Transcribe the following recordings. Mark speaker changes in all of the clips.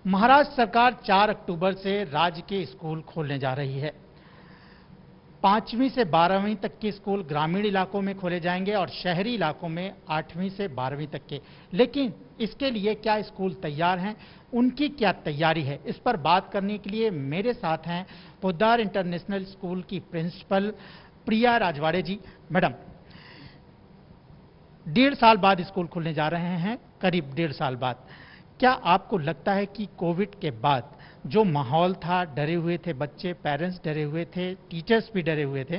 Speaker 1: महाराष्ट्र सरकार 4 अक्टूबर से राज्य के स्कूल खोलने जा रही है। 5वीं से 12वीं तक के स्कूल ग्रामीण इलाकों में खोले जाएंगे और शहरी इलाकों में 8वीं से 12वीं तक के। लेकिन इसके लिए क्या स्कूल तैयार हैं, उनकी क्या तैयारी है, इस पर बात करने के लिए मेरे साथ हैं पोद्दार इंटरनेशनल स्कूल की प्रिंसिपल प्रिया राजवाड़े जी। मैडम, 1.5 साल बाद स्कूल खुलने जा रहे हैं, करीब 1.5 साल बाद। क्या आपको लगता है कि कोविड के बाद जो माहौल था, डरे हुए थे बच्चे, पेरेंट्स डरे हुए थे, टीचर्स भी डरे हुए थे,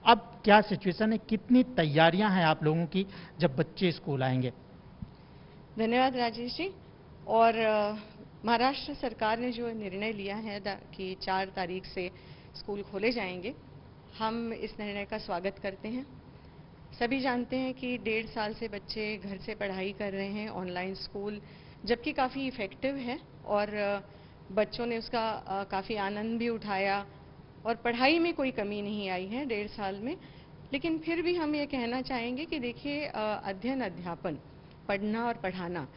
Speaker 1: अब क्या सिचुएशन है, कितनी तैयारियां हैं आप लोगों की जब बच्चे स्कूल आएंगे?
Speaker 2: धन्यवाद राजेश जी। और महाराष्ट्र सरकार ने जो निर्णय लिया है कि 4 तारीख से स्कूल खोले जाएंगे, हम इस निर्णय का स्वागत करते हैं। सभी जानते हैं कि 1.5 साल से बच्चे घर से पढ़ाई कर रहे हैं, ऑनलाइन स्कूल, जबकि काफ़ी इफ़ेक्टिव है और बच्चों ने उसका काफ़ी आनंद भी उठाया और पढ़ाई में कोई कमी नहीं आई है 1.5 साल में। लेकिन फिर भी हम ये कहना चाहेंगे कि देखिए, अध्ययन अध्यापन, पढ़ना और पढ़ाना,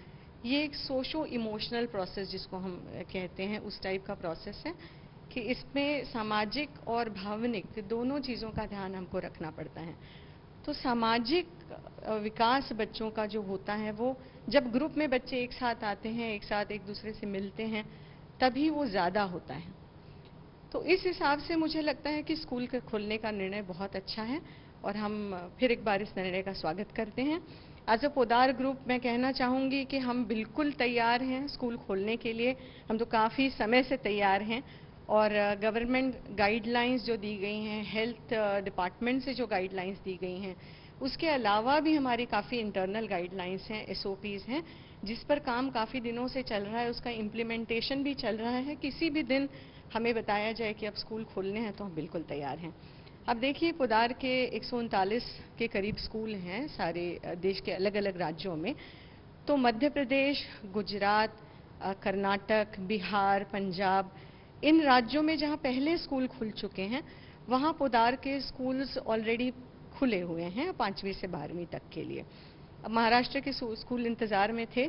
Speaker 2: ये एक सोशो इमोशनल प्रोसेस जिसको हम कहते हैं, उस टाइप का प्रोसेस है कि इसमें सामाजिक और भावनिक दोनों चीज़ों का ध्यान हमको रखना पड़ता है। तो सामाजिक विकास बच्चों का जो होता है, वो जब ग्रुप में बच्चे एक साथ आते हैं, एक साथ एक दूसरे से मिलते हैं, तभी वो ज़्यादा होता है। तो इस हिसाब से मुझे लगता है कि स्कूल के खुलने का निर्णय बहुत अच्छा है और हम फिर एक बार इस निर्णय का स्वागत करते हैं। एज अ पोद्दार ग्रुप मैं कहना चाहूँगी कि हम बिल्कुल तैयार हैं स्कूल खोलने के लिए। हम तो काफ़ी समय से तैयार हैं और गवर्नमेंट गाइडलाइंस जो दी गई हैं, हेल्थ डिपार्टमेंट से जो गाइडलाइंस दी गई हैं, उसके अलावा भी हमारी काफ़ी इंटरनल गाइडलाइंस हैं, SOPs हैं, जिस पर काम काफ़ी दिनों से चल रहा है, उसका इम्प्लीमेंटेशन भी चल रहा है। किसी भी दिन हमें बताया जाए कि अब स्कूल खोलने हैं तो हम बिल्कुल तैयार हैं। अब देखिए, पोद्दार के 139 के करीब स्कूल हैं सारे देश के अलग अलग राज्यों में। तो मध्य प्रदेश, गुजरात, कर्नाटक, बिहार, पंजाब, इन राज्यों में जहां पहले स्कूल खुल चुके हैं, वहां पोद्दार के स्कूल्स ऑलरेडी खुले हुए हैं 5वीं से 12वीं तक के लिए। अब महाराष्ट्र के स्कूल इंतज़ार में थे,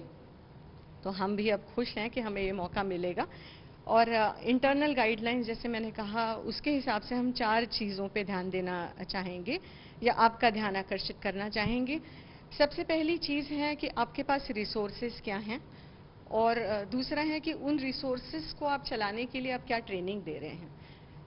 Speaker 2: तो हम भी अब खुश हैं कि हमें ये मौका मिलेगा। और इंटरनल गाइडलाइंस, जैसे मैंने कहा, उसके हिसाब से हम 4 चीज़ों पे ध्यान देना चाहेंगे या आपका ध्यान आकर्षित करना चाहेंगे। सबसे पहली चीज़ है कि आपके पास रिसोर्सेज क्या हैं, और दूसरा है कि उन रिसोर्सेज को आप चलाने के लिए आप क्या ट्रेनिंग दे रहे हैं।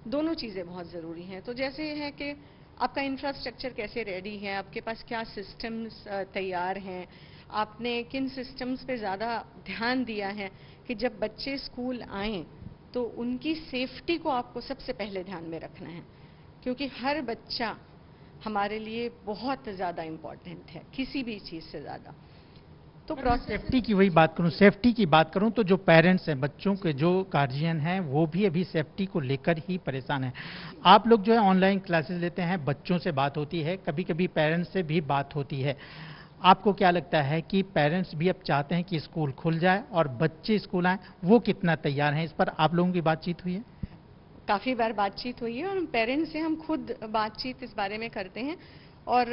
Speaker 2: दोनों चीज़ें बहुत ज़रूरी हैं। तो जैसे है कि आपका इंफ्रास्ट्रक्चर कैसे रेडी है, आपके पास क्या सिस्टम्स तैयार हैं, आपने किन सिस्टम्स पे ज़्यादा ध्यान दिया है कि जब बच्चे स्कूल आएँ तो उनकी सेफ्टी को आपको सबसे पहले ध्यान में रखना है, क्योंकि हर बच्चा हमारे लिए बहुत ज़्यादा इम्पॉर्टेंट है, किसी भी चीज़ से ज़्यादा। तो
Speaker 1: सेफ्टी की वही बात करूं, सेफ्टी की बात करूं तो जो पेरेंट्स हैं, बच्चों के जो गार्जियन हैं, वो भी अभी सेफ्टी को लेकर ही परेशान हैं। आप लोग जो है ऑनलाइन क्लासेस लेते हैं, बच्चों से बात होती है, कभी कभी पेरेंट्स से भी बात होती है। आपको क्या लगता है कि पेरेंट्स भी अब चाहते हैं कि स्कूल खुल जाए और बच्चे स्कूल आए, वो कितना तैयार हैं? इस पर आप लोगों की बातचीत हुई है?
Speaker 2: काफ़ी बार बातचीत हुई है और पेरेंट्स से हम खुद बातचीत इस बारे में करते हैं। और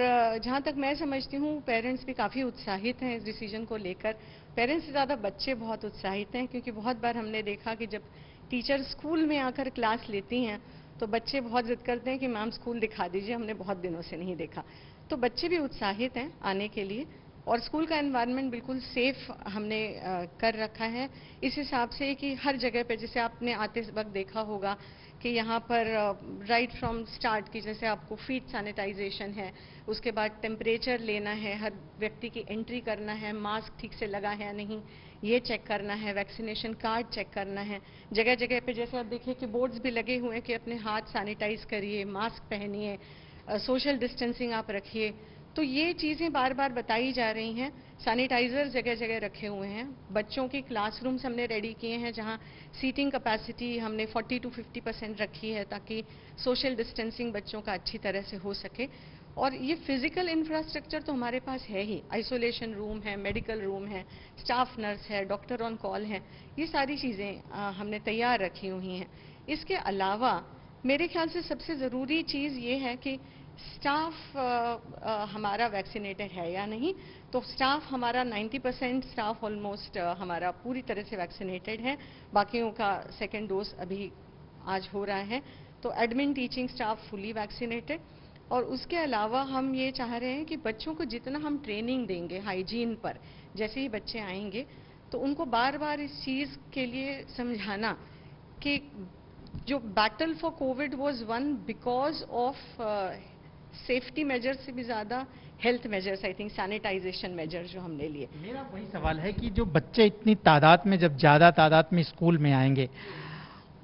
Speaker 2: जहाँ तक मैं समझती हूँ, पेरेंट्स भी काफ़ी उत्साहित हैं इस डिसीजन को लेकर। पेरेंट्स से ज़्यादा बच्चे बहुत उत्साहित हैं, क्योंकि बहुत बार हमने देखा कि जब टीचर स्कूल में आकर क्लास लेती हैं तो बच्चे बहुत ज़िद करते हैं कि मैम स्कूल दिखा दीजिए, हमने बहुत दिनों से नहीं देखा। तो बच्चे भी उत्साहित हैं आने के लिए। और स्कूल का एनवायरनमेंट बिल्कुल सेफ हमने कर रखा है, इस हिसाब से कि हर जगह पे, जैसे आपने आते वक्त देखा होगा कि यहाँ पर राइट फ्रॉम स्टार्ट की, जैसे आपको फीट सैनिटाइजेशन है, उसके बाद टेम्परेचर लेना है, हर व्यक्ति की एंट्री करना है, मास्क ठीक से लगा है या नहीं ये चेक करना है, वैक्सीनेशन कार्ड चेक करना है। जगह जगह पे जैसे आप देखिए कि बोर्ड्स भी लगे हुए हैं कि अपने हाथ सैनिटाइज करिए, मास्क पहनिए, सोशल डिस्टेंसिंग आप रखिए। तो ये चीज़ें बार बार बताई जा रही हैं। सैनिटाइजर जगह जगह रखे हुए हैं। बच्चों की क्लासरूम्स हमने रेडी किए हैं, जहां सीटिंग कैपेसिटी हमने 40 to 50% रखी है, ताकि सोशल डिस्टेंसिंग बच्चों का अच्छी तरह से हो सके। और ये फिजिकल इंफ्रास्ट्रक्चर तो हमारे पास है ही, आइसोलेशन रूम है, मेडिकल रूम है, स्टाफ नर्स है, डॉक्टर ऑन कॉल है, ये सारी चीज़ें हमने तैयार रखी हुई हैं। इसके अलावा मेरे ख्याल से सबसे ज़रूरी चीज़ ये है कि स्टाफ हमारा वैक्सीनेटेड है या नहीं। तो स्टाफ हमारा 90% स्टाफ ऑलमोस्ट हमारा पूरी तरह से वैक्सीनेटेड है, बाकियों का सेकेंड डोज अभी आज हो रहा है। तो admin teaching staff fully vaccinated. और उसके अलावा हम ये चाह रहे हैं कि बच्चों को जितना हम ट्रेनिंग देंगे हाइजीन पर, जैसे ही बच्चे आएंगे तो उनको बार बार इस चीज़ के लिए समझाना कि जो battle for Covid was won because of safety measure से भी ज़्यादा health measures, I think sanitization measure जो हमने लिए।
Speaker 1: मेरा वही सवाल है कि जो बच्चे इतनी तादाद में, जब ज़्यादा तादाद में स्कूल में आएंगे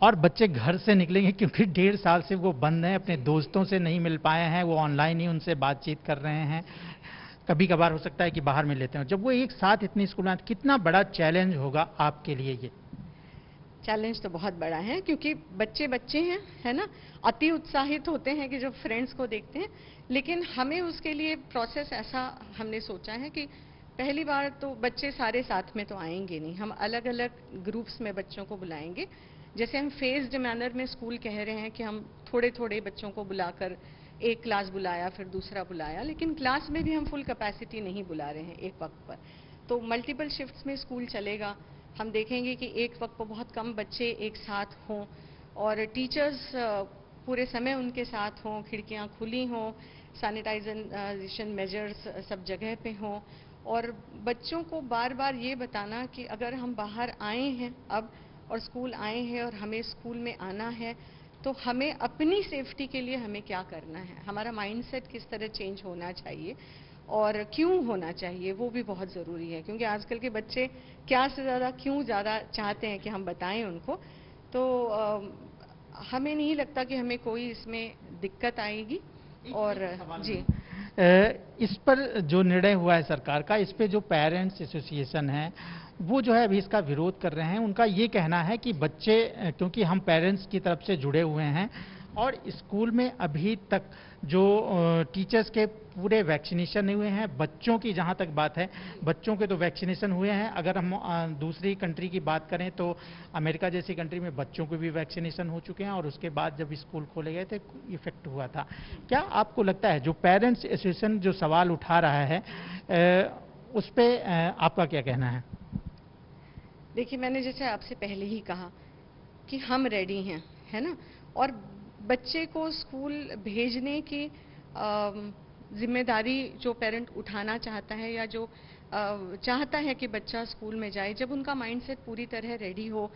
Speaker 1: और बच्चे घर से निकलेंगे, क्योंकि 1.5 साल से वो बंद हैं, अपने दोस्तों से नहीं मिल पाए हैं, वो ऑनलाइन ही उनसे बातचीत कर रहे हैं, कभी कभार हो सकता है कि बाहर मिल लेते हैं, जब वो एक साथ इतनी स्कूल में आते, कितना बड़ा चैलेंज होगा आपके लिए ये?
Speaker 2: चैलेंज तो बहुत बड़ा है, क्योंकि बच्चे बच्चे हैं, है ना, अति उत्साहित होते हैं कि जब फ्रेंड्स को देखते हैं। लेकिन हमें उसके लिए प्रोसेस ऐसा हमने सोचा है कि पहली बार तो बच्चे सारे साथ में तो आएंगे नहीं, हम अलग अलग ग्रुप्स में बच्चों को बुलाएंगे। जैसे हम फेज्ड मैनर में स्कूल कह रहे हैं कि हम थोड़े थोड़े बच्चों को बुलाकर एक क्लास बुलाया, फिर दूसरा बुलाया, लेकिन क्लास में भी हम फुल कैपेसिटी नहीं बुला रहे हैं एक वक्त पर। तो मल्टीपल शिफ्ट्स में स्कूल चलेगा। हम देखेंगे कि एक वक्त पर बहुत कम बच्चे एक साथ हों और टीचर्स पूरे समय उनके साथ हों, खिड़कियां खुली हों, सैनिटाइजेशन मेजर्स सब जगह पे हों। और बच्चों को बार बार ये बताना कि अगर हम बाहर आए हैं अब और स्कूल आए हैं और हमें स्कूल में आना है, तो हमें अपनी सेफ्टी के लिए हमें क्या करना है, हमारा माइंडसेट किस तरह चेंज होना चाहिए और क्यों होना चाहिए, वो भी बहुत ज़रूरी है। क्योंकि आजकल के बच्चे क्या से ज़्यादा क्यों ज़्यादा चाहते हैं कि हम बताएं उनको। तो हमें नहीं लगता कि हमें कोई इसमें दिक्कत आएगी। और जी,
Speaker 1: इस पर जो निर्णय हुआ है सरकार का, इस पे जो पेरेंट्स एसोसिएशन है वो जो है अभी इसका विरोध कर रहे हैं। उनका ये कहना है कि बच्चे, क्योंकि हम पेरेंट्स की तरफ से जुड़े हुए हैं और स्कूल में अभी तक जो टीचर्स के पूरे वैक्सीनेशन नहीं हुए हैं, बच्चों की जहाँ तक बात है, बच्चों के तो वैक्सीनेशन हुए हैं। अगर हम दूसरी कंट्री की बात करें तो अमेरिका जैसी कंट्री में बच्चों को भी वैक्सीनेशन हो चुके हैं और उसके बाद जब स्कूल खोले गए थे इफेक्ट हुआ था। क्या आपको लगता है जो पेरेंट्स एसोसिएशन जो सवाल उठा रहा है उस पर आपका क्या कहना है?
Speaker 2: देखिए, मैंने जैसे आपसे पहले ही कहा कि हम रेडी हैं, है ना, और बच्चे को स्कूल भेजने की जिम्मेदारी जो पेरेंट उठाना चाहता है या जो चाहता है कि बच्चा स्कूल में जाए, जब उनका माइंडसेट पूरी तरह रेडी हो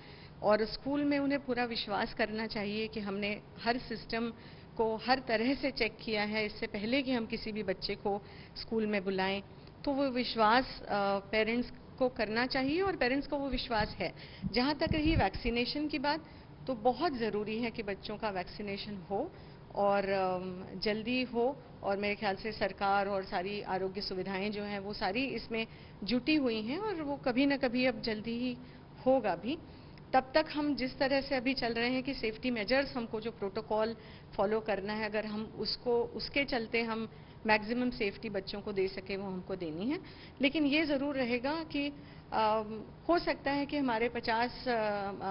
Speaker 2: और स्कूल में उन्हें पूरा विश्वास करना चाहिए कि हमने हर सिस्टम को हर तरह से चेक किया है इससे पहले कि हम किसी भी बच्चे को स्कूल में बुलाएं, तो वो विश्वास पेरेंट्स को करना चाहिए और पेरेंट्स को वो विश्वास है। जहाँ तक रही वैक्सीनेशन की बात, तो बहुत ज़रूरी है कि बच्चों का वैक्सीनेशन हो और जल्दी हो। और मेरे ख्याल से सरकार और सारी आरोग्य सुविधाएं जो हैं वो सारी इसमें जुटी हुई हैं और वो कभी ना कभी अब जल्दी ही होगा भी। तब तक हम जिस तरह से अभी चल रहे हैं कि सेफ्टी मेजर्स, हमको जो प्रोटोकॉल फॉलो करना है, अगर हम उसके चलते हम मैक्सिमम सेफ्टी बच्चों को दे सके वो हमको देनी है। लेकिन ये ज़रूर रहेगा कि हो सकता है कि हमारे 50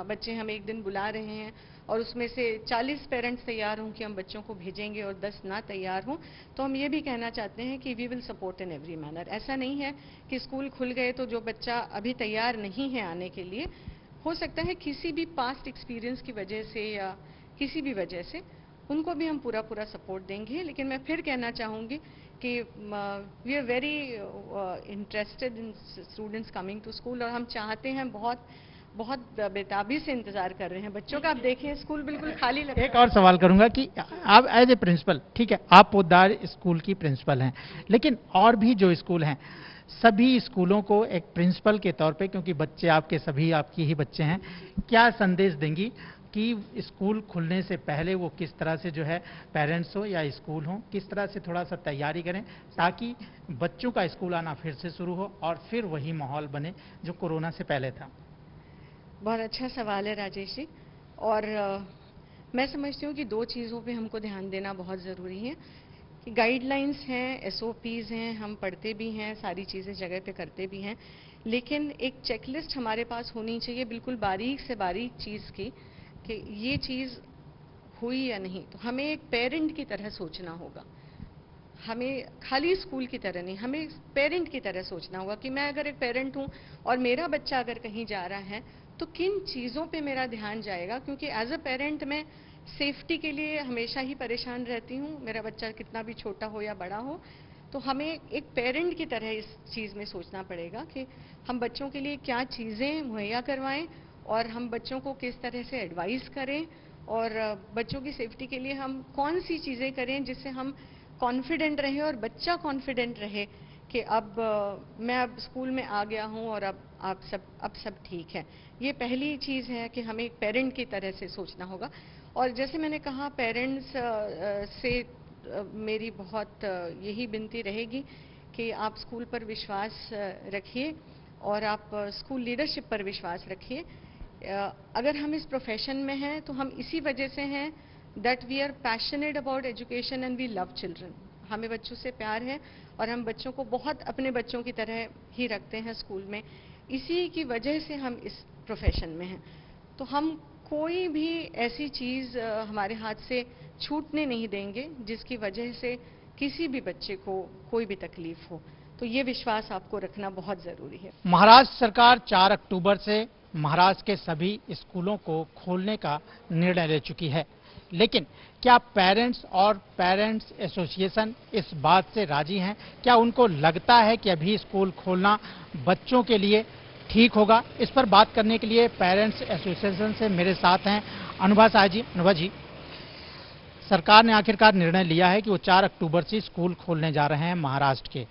Speaker 2: बच्चे हम एक दिन बुला रहे हैं और उसमें से 40 पेरेंट्स तैयार हों कि हम बच्चों को भेजेंगे और 10 ना तैयार हों, तो हम ये भी कहना चाहते हैं कि we will support in every manner. ऐसा नहीं है कि स्कूल खुल गए तो जो बच्चा अभी तैयार नहीं है आने के लिए, हो सकता है किसी भी पास्ट एक्सपीरियंस की वजह से या किसी भी वजह से, उनको भी हम पूरा पूरा सपोर्ट देंगे। लेकिन मैं फिर कहना चाहूँगी कि we are very interested in students coming to school और हम चाहते हैं, बहुत बहुत बेताबी से इंतजार कर रहे हैं बच्चों का। आप देखिए स्कूल बिल्कुल खाली लगता है।
Speaker 1: एक और सवाल करूंगा कि आप एज ए प्रिंसिपल, ठीक है, आप पोद्दार स्कूल की प्रिंसिपल हैं, लेकिन और भी जो स्कूल हैं, सभी स्कूलों को एक प्रिंसिपल के तौर पे, क्योंकि बच्चे आपके सभी आपकी ही बच्चे हैं, क्या संदेश देंगी कि स्कूल खुलने से पहले वो किस तरह से जो है, पेरेंट्स हो या स्कूल हो, किस तरह से थोड़ा सा तैयारी करें ताकि बच्चों का स्कूल आना फिर से शुरू हो और फिर वही माहौल बने जो कोरोना से पहले था?
Speaker 2: बहुत अच्छा सवाल है राजेश जी। और मैं समझती हूँ कि दो चीज़ों पे हमको ध्यान देना बहुत ज़रूरी है कि गाइडलाइंस हैं, एसओपीज़ हैं, हम पढ़ते भी हैं, सारी चीज़ें जगह पे करते भी हैं, लेकिन एक चेकलिस्ट हमारे पास होनी चाहिए बिल्कुल बारीक से बारीक चीज़ की कि ये चीज़ हुई या नहीं। तो हमें एक पेरेंट की तरह सोचना होगा। हमें खाली स्कूल की तरह नहीं, हमें पेरेंट की तरह सोचना होगा कि मैं अगर एक पेरेंट हूं और मेरा बच्चा अगर कहीं जा रहा है तो किन चीज़ों पे मेरा ध्यान जाएगा, क्योंकि एज अ पेरेंट मैं सेफ्टी के लिए हमेशा ही परेशान रहती हूं, मेरा बच्चा कितना भी छोटा हो या बड़ा हो। तो हमें एक पेरेंट की तरह इस चीज़ में सोचना पड़ेगा कि हम बच्चों के लिए क्या चीज़ें मुहैया करवाएं और हम बच्चों को किस तरह से एडवाइस करें, और बच्चों की सेफ्टी के लिए हम कौन सी चीज़ें करें जिससे हम कॉन्फिडेंट रहे और बच्चा कॉन्फिडेंट रहे कि अब मैं अब स्कूल में आ गया हूं और अब सब ठीक है। ये पहली चीज़ है कि हमें एक पेरेंट की तरह से सोचना होगा। और जैसे मैंने कहा, पेरेंट्स से मेरी बहुत यही विनती रहेगी कि आप स्कूल पर विश्वास रखिए और आप स्कूल लीडरशिप पर विश्वास रखिए। अगर हम इस प्रोफेशन में हैं तो हम इसी वजह से हैं that we are passionate about education and we love children. हमें बच्चों से प्यार है और हम बच्चों को बहुत अपने बच्चों की तरह ही रखते हैं स्कूल में। इसी की वजह से हम इस प्रोफेशन में हैं। तो हम कोई भी ऐसी चीज़ हमारे हाथ से छूटने नहीं देंगे जिसकी वजह से किसी भी बच्चे को कोई भी तकलीफ हो। तो ये विश्वास आपको रखना बहुत ज़रूरी है।
Speaker 1: महाराष्ट्र सरकार 4 अक्टूबर से महाराष्ट्र के सभी स्कूलों को खोलने का निर्णय ले चुकी है, लेकिन क्या पेरेंट्स और पेरेंट्स एसोसिएशन इस बात से राजी हैं? क्या उनको लगता है कि अभी स्कूल खोलना बच्चों के लिए ठीक होगा? इस पर बात करने के लिए पेरेंट्स एसोसिएशन से मेरे साथ हैं अनुभा साह जी। अनुभा जी, सरकार ने आखिरकार निर्णय लिया है कि वो 4 अक्टूबर से स्कूल खोलने जा रहे हैं महाराष्ट्र के।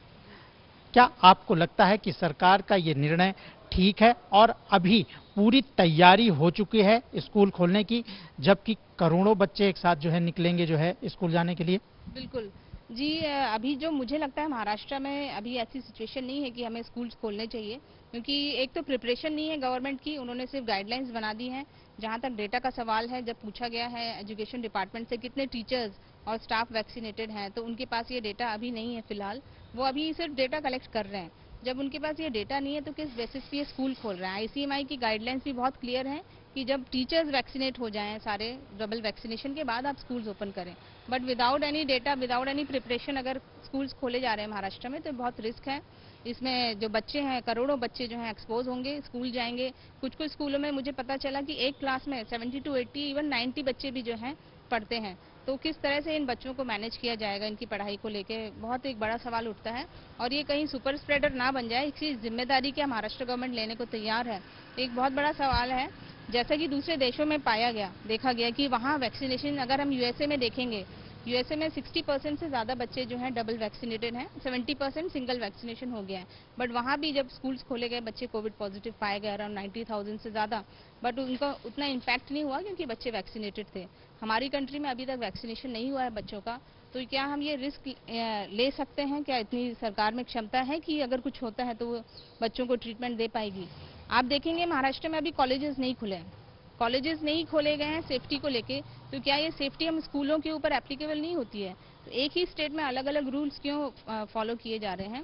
Speaker 1: क्या आपको लगता है कि सरकार का ये निर्णय ठीक है और अभी पूरी तैयारी हो चुकी है स्कूल खोलने की, जबकि करोड़ों बच्चे एक साथ जो है निकलेंगे जो है स्कूल जाने के लिए?
Speaker 3: बिल्कुल जी। अभी जो मुझे लगता है महाराष्ट्र में अभी ऐसी सिचुएशन नहीं है कि हमें स्कूल्स खोलने चाहिए, क्योंकि एक तो प्रिपरेशन नहीं है गवर्नमेंट की, उन्होंने सिर्फ गाइडलाइंस बना दी हैं। जहां तक डेटा का सवाल है, जब पूछा गया है एजुकेशन डिपार्टमेंट से कितने टीचर्स और स्टाफ वैक्सीनेटेड हैं, तो उनके पास ये डेटा अभी नहीं है फिलहाल। वो अभी सिर्फ डेटा कलेक्ट कर रहे हैं। जब उनके पास ये डेटा नहीं है तो किस बेसिस पे ये स्कूल खोल रहे हैं? आईसीएमआर की गाइडलाइंस भी बहुत क्लियर है कि जब टीचर्स वैक्सीनेट हो जाएं सारे डबल वैक्सीनेशन के बाद आप स्कूल्स ओपन करें। But without any data, without any preparation अगर स्कूल्स खोले जा रहे हैं महाराष्ट्र में तो बहुत रिस्क है। इसमें जो बच्चे हैं, करोड़ों बच्चे जो हैं एक्सपोज होंगे, स्कूल जाएंगे। कुछ कुछ स्कूलों में मुझे पता चला कि एक क्लास में 70 to 80 इवन 90 बच्चे भी जो हैं पढ़ते हैं। तो किस तरह से इन बच्चों को मैनेज किया जाएगा, इनकी पढ़ाई को लेके बहुत एक बड़ा सवाल उठता है। और ये कहीं सुपर स्प्रेडर ना बन जाए, इसकी जिम्मेदारी क्या महाराष्ट्र गवर्नमेंट लेने को तैयार है, एक बहुत बड़ा सवाल है। जैसा कि दूसरे देशों में पाया गया, देखा गया कि वहाँ वैक्सीनेशन, अगर हम यूएसए में देखेंगे, यूएसए में 60% से ज़्यादा बच्चे जो हैं डबल वैक्सीनेटेड हैं, 70% सिंगल वैक्सीनेशन हो गया है। बट वहाँ भी जब स्कूल्स खोले गए, बच्चे कोविड पॉजिटिव पाए गए, अराउंड 90,000 से ज़्यादा, बट उनका उतना इम्पैक्ट नहीं हुआ क्योंकि बच्चे वैक्सीनेटेड थे। हमारी कंट्री में अभी तक वैक्सीनेशन नहीं हुआ है बच्चों का। तो क्या हम ये रिस्क ले सकते हैं? क्या इतनी सरकार में क्षमता है कि अगर कुछ होता है तो वो बच्चों को ट्रीटमेंट दे पाएगी? आप देखेंगे महाराष्ट्र में अभी कॉलेजेस नहीं खुले हैं, कॉलेजेस नहीं खोले गए हैं सेफ्टी को लेके। तो क्या ये सेफ्टी हम स्कूलों के ऊपर एप्लीकेबल नहीं होती है? तो एक ही स्टेट में अलग अलग रूल्स क्यों फॉलो किए जा रहे हैं?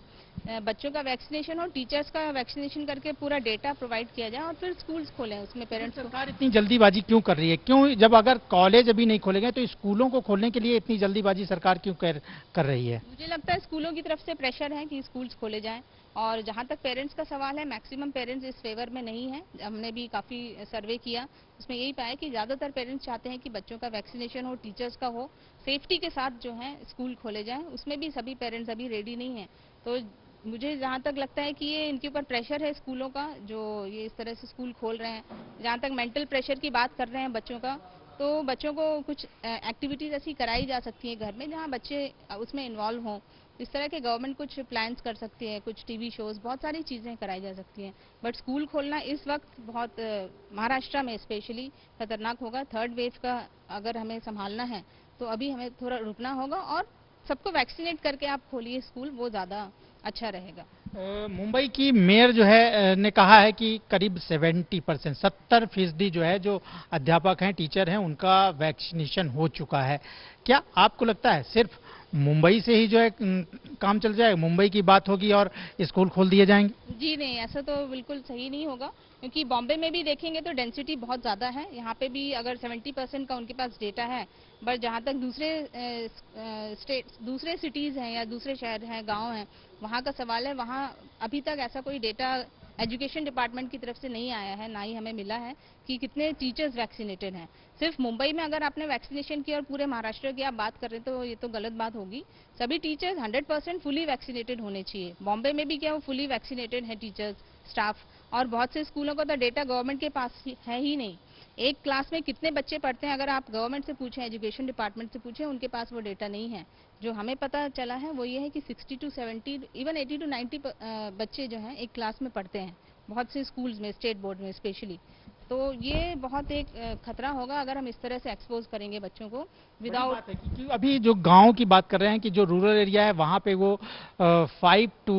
Speaker 3: बच्चों का वैक्सीनेशन और टीचर्स का वैक्सीनेशन करके पूरा डेटा प्रोवाइड किया जाए और फिर स्कूल्स खोलें, उसमें पेरेंट्स को।
Speaker 1: सरकार इतनी जल्दीबाजी क्यों कर रही है? क्यों, जब अगर कॉलेज अभी नहीं खोले गए तो स्कूलों को खोलने के लिए इतनी जल्दीबाजी सरकार क्यों कर रही है?
Speaker 3: मुझे लगता है स्कूलों की तरफ से प्रेशर है कि स्कूल्स खोले जाएं। और जहां तक पेरेंट्स का सवाल है, मैक्सिमम पेरेंट्स इस फेवर में नहीं है। हमने भी काफ़ी सर्वे किया, उसमें यही पाया कि ज़्यादातर पेरेंट्स चाहते हैं कि बच्चों का वैक्सीनेशन हो, टीचर्स का हो, सेफ्टी के साथ जो है स्कूल खोले जाएं। उसमें भी सभी पेरेंट्स अभी रेडी नहीं हैं। तो मुझे जहाँ तक लगता है कि ये इनके ऊपर प्रेशर है स्कूलों का, जो ये इस तरह से स्कूल खोल रहे हैं। जहाँ तक मेंटल प्रेशर की बात कर रहे हैं बच्चों का, तो बच्चों को कुछ एक्टिविटीज़ ऐसी कराई जा सकती है घर में जहाँ बच्चे उसमें इन्वॉल्व हों। इस तरह के गवर्नमेंट कुछ प्लान्स कर सकती है, कुछ टीवी शोज़, बहुत सारी चीज़ें कराई जा सकती हैं। बट स्कूल खोलना इस वक्त बहुत महाराष्ट्र में स्पेशली खतरनाक होगा। थर्ड वेव का अगर हमें संभालना है तो अभी हमें थोड़ा रुकना होगा और सबको वैक्सीनेट करके आप खोलिए स्कूल, वो ज़्यादा अच्छा रहेगा।
Speaker 1: मुंबई की मेयर जो है ने कहा है कि करीब 70%, 70% जो है, जो अध्यापक हैं, टीचर हैं, उनका वैक्सीनेशन हो चुका है। क्या आपको लगता है सिर्फ मुंबई से ही जो है काम चल जाएगा, मुंबई की बात होगी और स्कूल खोल दिए जाएंगे?
Speaker 3: जी नहीं, ऐसा तो बिल्कुल सही नहीं होगा, क्योंकि बॉम्बे में भी देखेंगे तो डेंसिटी बहुत ज़्यादा है। यहाँ पे भी अगर 70% का उनके पास डेटा है, बट जहाँ तक दूसरे सिटीज़ हैं या दूसरे शहर हैं, गांव हैं, वहाँ का सवाल है, वहाँ अभी तक ऐसा कोई डेटा एजुकेशन डिपार्टमेंट की तरफ से नहीं आया है, ना ही हमें मिला है कि कितने टीचर्स वैक्सीनेटेड हैं। सिर्फ मुंबई में अगर आपने वैक्सीनेशन किया और पूरे महाराष्ट्र की आप बात कर रहे हैं तो ये तो गलत बात होगी। सभी टीचर्स 100% फुली वैक्सीनेटेड होने चाहिए। बॉम्बे में भी क्या वो फुली वैक्सीनेटेड है टीचर्स, स्टाफ, और बहुत से स्कूलों का तो डेटा गवर्नमेंट के पास है ही नहीं। एक क्लास में कितने बच्चे पढ़ते हैं अगर आप गवर्नमेंट से पूछें, एजुकेशन डिपार्टमेंट से पूछें, उनके पास वो डेटा नहीं है। जो हमें पता चला है वो ये है कि 60 to 70 इवन 80 to 90 बच्चे जो हैं एक क्लास में पढ़ते हैं, बहुत से स्कूल्स में, स्टेट बोर्ड में स्पेशली। तो ये बहुत एक खतरा होगा अगर हम इस तरह से एक्सपोज करेंगे बच्चों को विदाउट।
Speaker 1: क्योंकि अभी जो गांव की बात कर रहे हैं कि जो रूरल एरिया है वहां पे वो 5 to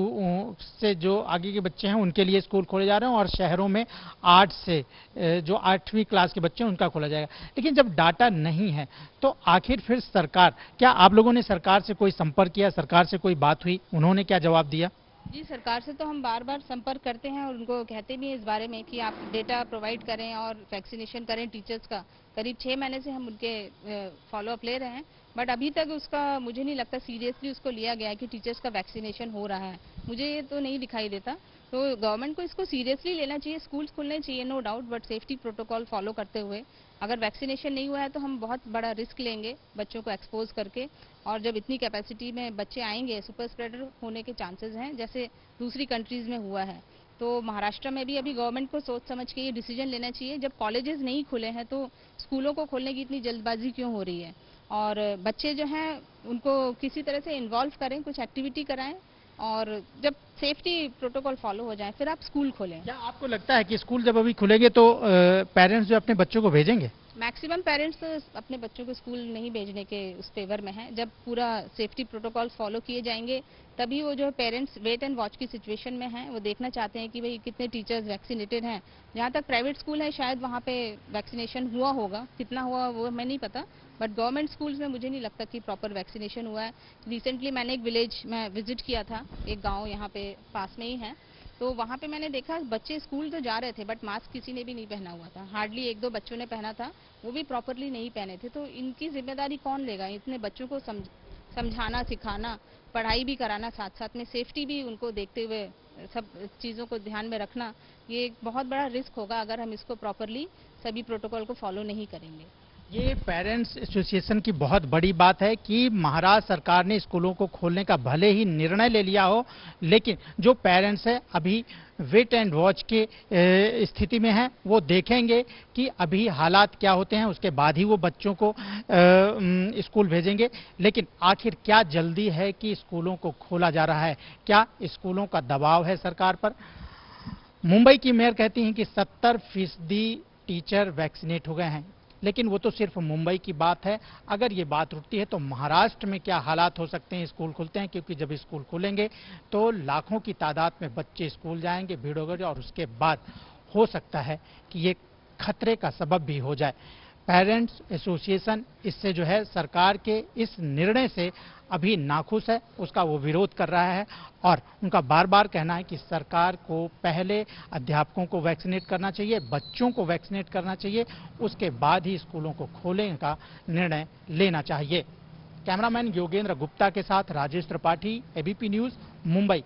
Speaker 1: से जो आगे के बच्चे हैं उनके लिए स्कूल खोले जा रहे हैं, और शहरों में 8 से जो 8वीं क्लास के बच्चे हैं उनका खोला जाएगा। लेकिन जब डाटा नहीं है तो आखिर फिर सरकार, क्या आप लोगों ने सरकार से कोई संपर्क किया, सरकार से कोई बात हुई, उन्होंने क्या जवाब दिया?
Speaker 3: जी, सरकार से तो हम बार बार संपर्क करते हैं और उनको कहते भी हैं इस बारे में कि आप डेटा प्रोवाइड करें और वैक्सीनेशन करें टीचर्स का। करीब 6 महीने से हम उनके फॉलोअप ले रहे हैं, बट अभी तक उसका मुझे नहीं लगता सीरियसली उसको लिया गया है कि टीचर्स का वैक्सीनेशन हो रहा है। मुझे ये तो नहीं दिखाई देता। तो गवर्नमेंट को इसको सीरियसली लेना चाहिए, स्कूल्स खुलने चाहिए no doubt, but safety protocol follow करते हुए। अगर वैक्सीनेशन नहीं हुआ है तो हम बहुत बड़ा रिस्क लेंगे बच्चों को एक्सपोज करके, और जब इतनी कैपेसिटी में बच्चे आएंगे सुपर स्प्रेडर होने के चांसेस हैं, जैसे दूसरी कंट्रीज में हुआ है। तो महाराष्ट्र में भी अभी गवर्नमेंट को सोच समझ के ये डिसीजन लेना चाहिए। जब कॉलेजेस नहीं खुले हैं तो स्कूलों को खोलने की इतनी जल्दबाजी क्यों हो रही है, और बच्चे जो हैं उनको किसी तरह से इन्वॉल्व करें, कुछ एक्टिविटी कराएं, और जब सेफ्टी प्रोटोकॉल फॉलो हो जाए फिर आप स्कूल खोलें।
Speaker 1: क्या आपको लगता है कि स्कूल जब अभी खुलेंगे तो पेरेंट्स जो अपने बच्चों को भेजेंगे?
Speaker 3: मैक्सिमम पेरेंट्स तो अपने बच्चों को स्कूल नहीं भेजने के उस फेवर में हैं। जब पूरा सेफ्टी प्रोटोकॉल फॉलो किए जाएंगे तभी वो जो पेरेंट्स वेट एंड वॉच की सिचुएशन में हैं, वो देखना चाहते हैं कि भाई कितने टीचर्स वैक्सीनेटेड हैं। जहाँ तक प्राइवेट स्कूल है शायद वहाँ पे वैक्सीनेशन हुआ होगा, कितना हुआ वो हमें नहीं पता, बट गवर्नमेंट स्कूल्स में मुझे नहीं लगता कि प्रॉपर वैक्सीनेशन हुआ है। रिसेंटली मैंने एक विलेज में विजिट किया था, एक गाँव यहाँ पे पास में ही है, तो वहाँ पे मैंने देखा बच्चे स्कूल तो जा रहे थे बट मास्क किसी ने भी नहीं पहना हुआ था। हार्डली 1-2 बच्चों ने पहना था, वो भी प्रॉपरली नहीं पहने थे। तो इनकी जिम्मेदारी कौन लेगा? इतने बच्चों को समझाना, सिखाना, पढ़ाई भी कराना, साथ साथ में सेफ्टी भी उनको देखते हुए सब चीज़ों को ध्यान में रखना, ये एक बहुत बड़ा रिस्क होगा अगर हम इसको प्रॉपरली सभी प्रोटोकॉल को फॉलो नहीं करेंगे।
Speaker 1: ये पेरेंट्स एसोसिएशन की बहुत बड़ी बात है कि महाराष्ट्र सरकार ने स्कूलों को खोलने का भले ही निर्णय ले लिया हो, लेकिन जो पेरेंट्स है अभी वेट एंड वॉच के स्थिति में हैं। वो देखेंगे कि अभी हालात क्या होते हैं, उसके बाद ही वो बच्चों को स्कूल भेजेंगे। लेकिन आखिर क्या जल्दी है कि स्कूलों को खोला जा रहा है? क्या स्कूलों का दबाव है सरकार पर? मुंबई की मेयर कहती हैं कि 70% टीचर वैक्सीनेट हो गए हैं, लेकिन वो तो सिर्फ मुंबई की बात है। अगर ये बात रुकती है तो महाराष्ट्र में क्या हालात हो सकते हैं स्कूल खुलते हैं, क्योंकि जब स्कूल खुलेंगे तो लाखों की तादाद में बच्चे स्कूल जाएंगे, भीड़ होगी, और उसके बाद हो सकता है कि ये खतरे का सबब भी हो जाए। पेरेंट्स एसोसिएशन इससे जो है सरकार के इस निर्णय से अभी नाखुश है, उसका वो विरोध कर रहा है, और उनका बार बार कहना है कि सरकार को पहले अध्यापकों को वैक्सीनेट करना चाहिए, बच्चों को वैक्सीनेट करना चाहिए, उसके बाद ही स्कूलों को खोलने का निर्णय लेना चाहिए। कैमरामैन योगेंद्र गुप्ता के साथ Rajesh Tripathi, ABP news, Mumbai.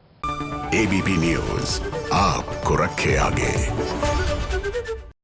Speaker 4: ABP news आपको रखे आगे।